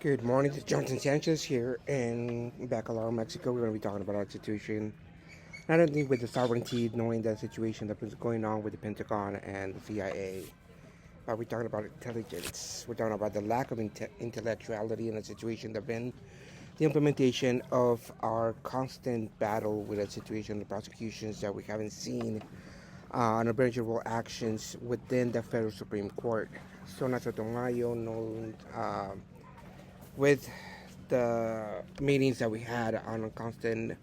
Good morning, this is Jonathan Sanchez here in Bacalar, Mexico. We're going to be talking about our situation, not only with the sovereignty, knowing the situation that was going on with the Pentagon and the CIA, but we're talking about intelligence. We're talking about the lack of intellectuality in a situation that been the implementation of our constant battle with a situation, the prosecutions that we haven't seen unobservable actions within the federal Supreme Court. So, Sotomayor, no. With the meetings that we had on a constant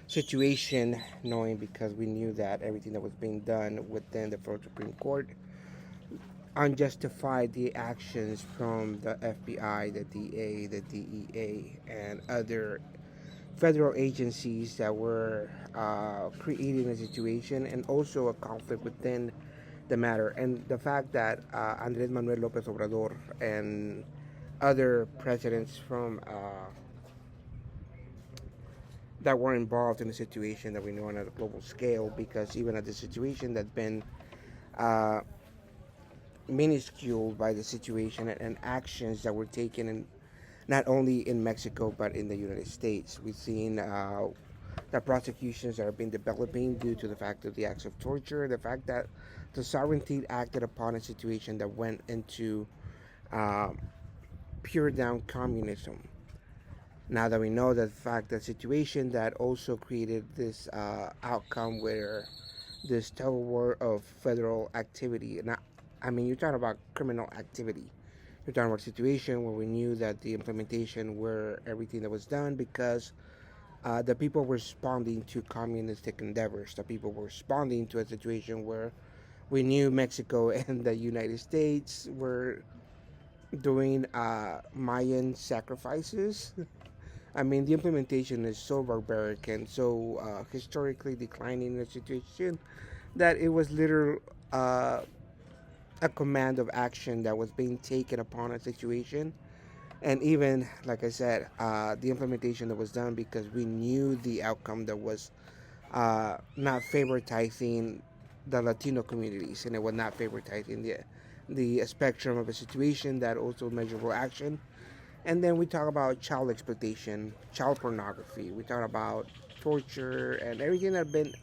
situation, knowing because we knew that everything that was being done within the Federal Supreme Court unjustified the actions from the FBI, the DA, the DEA, and other federal agencies that were creating a situation and also a conflict within the matter. And the fact that Andres Manuel Lopez Obrador and other presidents from that were involved in the situation that we know on a global scale, because even at the situation that's been uh, minuscule by the situation and actions that were taken in, not only in Mexico but in the United States. We've seen the prosecutions that have been developing due to the fact of the acts of torture, the fact that the sovereignty acted upon a situation that went into uh, pure down communism. Now that we know that fact, the situation that also created this outcome where this tug of war of federal activity, and I mean, you're talking about criminal activity. You're talking about a situation where we knew that the implementation were everything that was done because the people were responding to communistic endeavors. The people were responding to a situation where we knew Mexico and the United States were doing Mayan sacrifices. I mean, the implementation is so barbaric and so historically declining in a situation that it was literally uh, a command of action that was being taken upon a situation. And even, like I said, the implementation that was done because we knew the outcome that was not favoritizing the Latino communities, and it was not favoritizing the spectrum of a situation that also measurable action. And then we talk about child exploitation, child pornography. We talk about torture and everything that been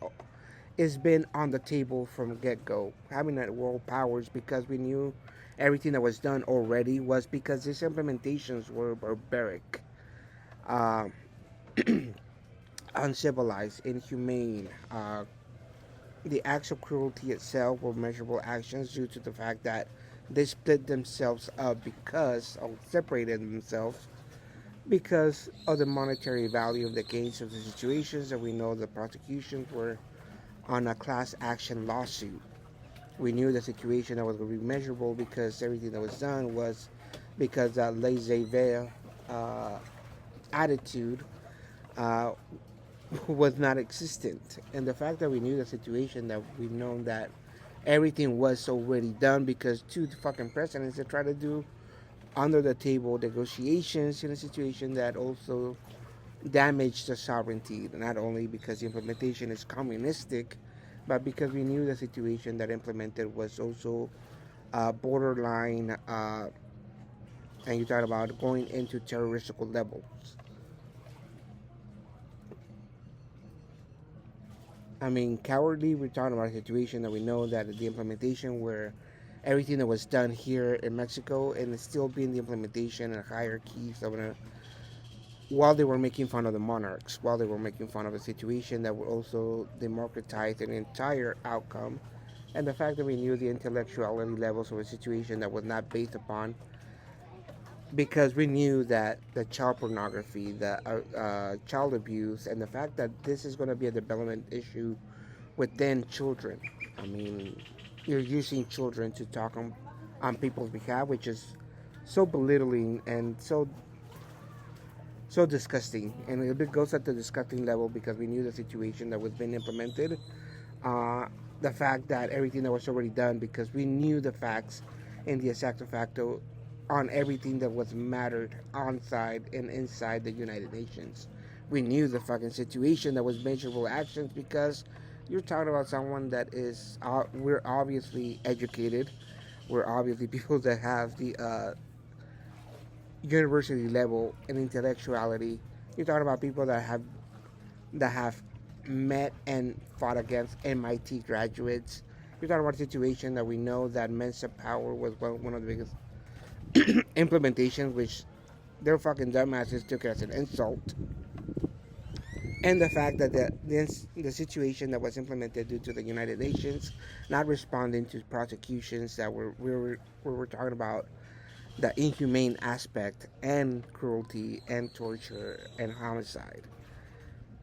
has been on the table from get go. Having that world powers because we knew everything that was done already was because these implementations were barbaric, uh, uncivilized, inhumane. The acts of cruelty itself were measurable actions due to the fact that they split themselves up because, or separated themselves because of the monetary value of the gains of the situations that we know the prosecutions were on a class action lawsuit. We knew the situation that was going to be measurable because everything that was done was because that laissez-faire uh, attitude uh, was not existent. And the fact that we knew the situation, that we know that everything was already done because two fucking presidents that try to do under the table negotiations in a situation that also damaged the sovereignty, not only because the implementation is communistic, but because we knew the situation that implemented was also borderline, and you talk about going into terroristical levels. I mean, cowardly, we're talking about a situation that we know that the implementation where everything that was done here in Mexico and it's still being the implementation and hierarchies of while they were making fun of the monarchs, while they were making fun of a situation that would also democratize an entire outcome, and the fact that we knew the intellectuality levels of a situation that was not based upon, because we knew that the child pornography, the child abuse, and the fact that this is going to be a development issue within children. I mean, you're using children to talk on people's behalf, which is so belittling and so disgusting, and it goes at the disgusting level because we knew the situation that was being implemented. Uh, the fact that everything that was already done because we knew the facts and the exact facto on everything that was mattered outside and inside the United Nations. We knew the fucking situation that was measurable actions because you're talking about someone that is, we're obviously educated. We're obviously people that have university level and intellectuality. You're talking about people that have met and fought against MIT graduates. You're talking about a situation that we know that Mensa Power was one of the biggest implementations, which their fucking dumbasses took it as an insult. And the fact that the situation that was implemented due to the United Nations not responding to prosecutions that we were talking about the inhumane aspect and cruelty and torture and homicide,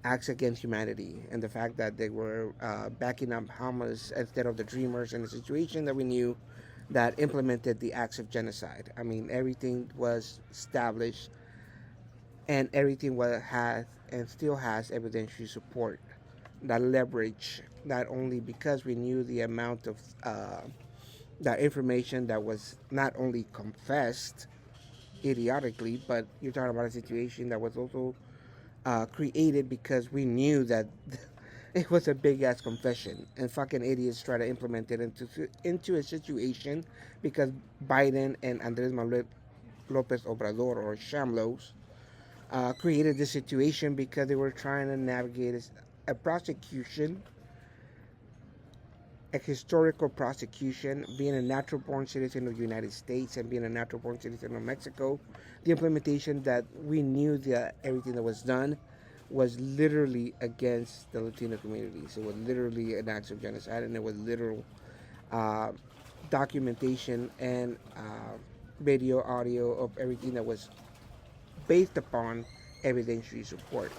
acts against humanity, and the fact that they were backing up Hamas instead of the Dreamers in a situation that we knew that implemented the acts of genocide. I mean, everything was established, and everything was has and still has evidentiary support. That leverage, not only because we knew the amount of that information that was not only confessed idiotically, but you're talking about a situation that was also created because we knew that it was a big ass confession, and fucking idiots try to implement it into a situation because Biden and Andres Manuel Lopez Obrador, or Shamlos, created this situation because they were trying to navigate a prosecution, a historical prosecution, being a natural born citizen of the United States and being a natural born citizen of Mexico. The implementation that we knew that everything that was done was literally against the Latino communities. It was literally an act of genocide, and it was literal uh, documentation and video, audio of everything that was based upon evidentiary support.